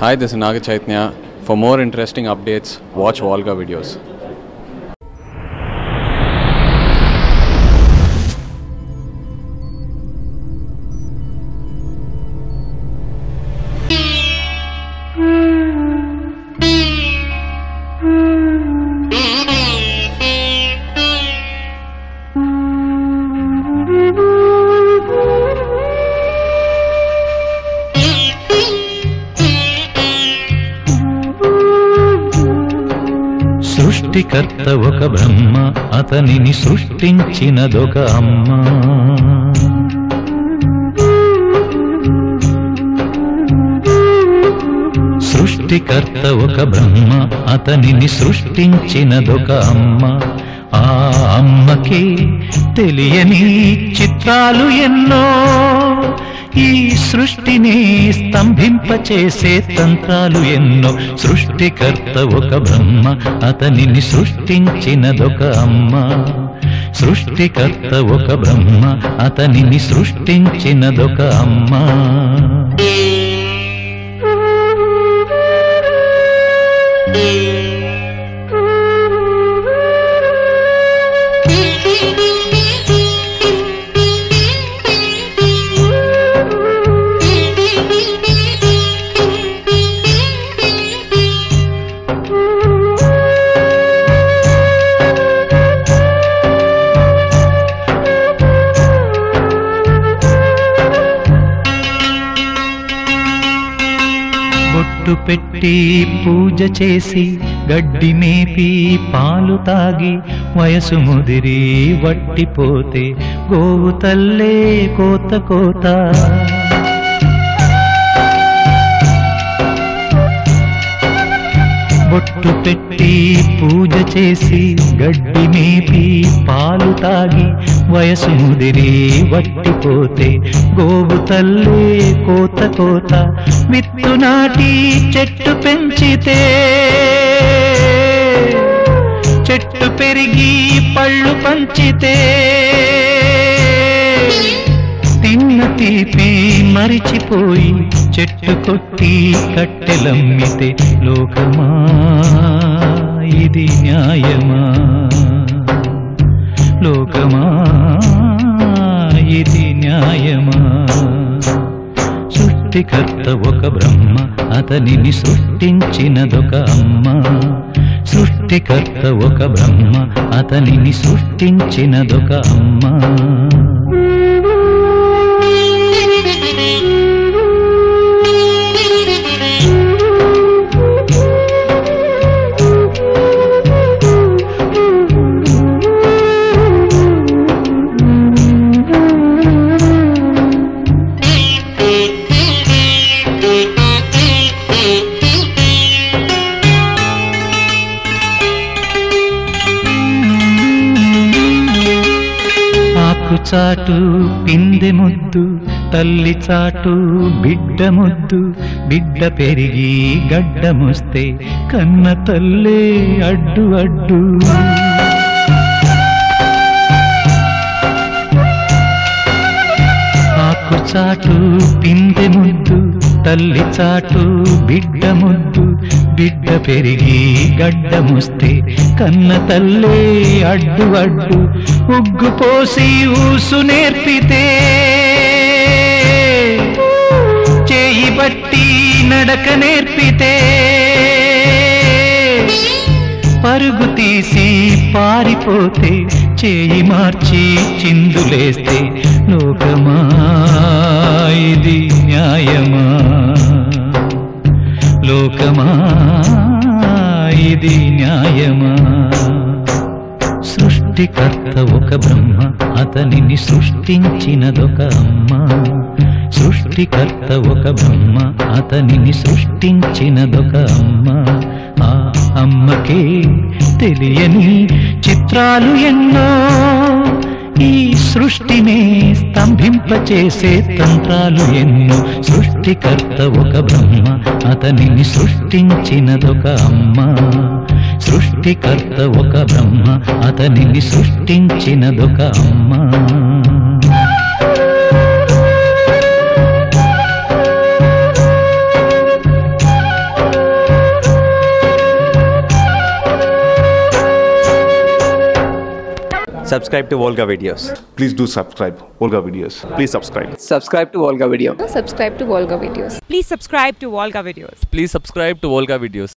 Hi, this is Naga Chaitanya. For more interesting updates, watch Volga videos. సృష్టికర్త ఒక బ్రహ్మ, అతనిని సృష్టించినదొక అమ్మ. సృష్టికర్త ఒక బ్రహ్మ, అతనిని సృష్టించినదొక అమ్మ. ఆ అమ్మకి తెలియని చిత్రాలు ఎన్నో, ఈ సృష్టిని స్తంభింపచేసే తంత్రాలు ఎన్నో. సృష్టికర్త ఒక బ్రహ్మ, అతనిని సృష్టించినదొక అమ్మ. సృష్టికర్త ఒక బ్రహ్మ, అతనిని సృష్టించినదొక అమ్మ. బొట్టు పెట్టి పూజ చేసి, గడ్డి మేపి పాలు తాగి, వయసు ముదిరి వట్టిపోతే గోవు తల్లే కోత కోత. బొట్టు పెట్టి పూజ చేసి, గడ్డి మేపి పాలు తాగి, వయసు ముదిరి వట్టిపోతే గోవు తల్లే కోత కోత. విత్తు నాటి చెట్టు పెంచితే, చెట్టు పెరిగి పళ్ళు పంచితే, తిన్న తీపి మరిచిపోయి చెట్టు కొట్టి కట్టెలమ్మితే లోకమా ఇది న్యాయమా? లోకమా ఇది న్యాయమా? సృష్టికర్త ఒక బ్రహ్మ, అతనిని సృష్టించినదొక అమ్మ. సృష్టికర్త ఒక బ్రహ్మ, అతనిని సృష్టించినదొక అమ్మ. చాటు పిందె ముద్దు, తల్లి చాటు బిడ్డ ముద్దు. బిడ్డ పెరిగి గడ్డమొస్తే కన్న తల్లే అడ్డు అడ్డు. ఆకు చాటు పిందె ముద్దు, తల్లి చాటు బిడ్డ ముద్దు. బిడ్డ పెరిగి గడ్డమొస్తే కన్న తల్లే అడ్డు అడ్డు. ఉగ్గు పోసి ఊసు నేర్పితే, చేయి బట్టి నడక నేర్పితే, పరుగు తీసి పారిపోతే చేయి మార్చి చిందులేస్తే లోకమా ఇది న్యాయమా? లోకమా ఇది న్యాయమా? సృష్టికర్త ఒక బ్రహ్మ, అతనిని సృష్టించినదొక అమ్మ. సృష్టికర్త ఒక బ్రహ్మ, అతనిని సృష్టించినదొక అమ్మ. ఆ అమ్మకే తెలియని చిత్రాలు ఎన్నో, ఈ సృష్టినే స్తంభింపచేసే తంత్రాలు ఎన్నో. సృష్టికర్త ఒక బ్రహ్మ, అతనిని సృష్టించినదొక అమ్మ. సృష్టికర్త ఒక బ్రహ్మ, అతనిని సృష్టించినదొక అమ్మ. Subscribe to Volga Videos. Please do subscribe Volga Videos. Please subscribe. Subscribe to Volga Video. Subscribe to Volga Videos. Please subscribe to Volga Videos. Please subscribe to Volga Videos.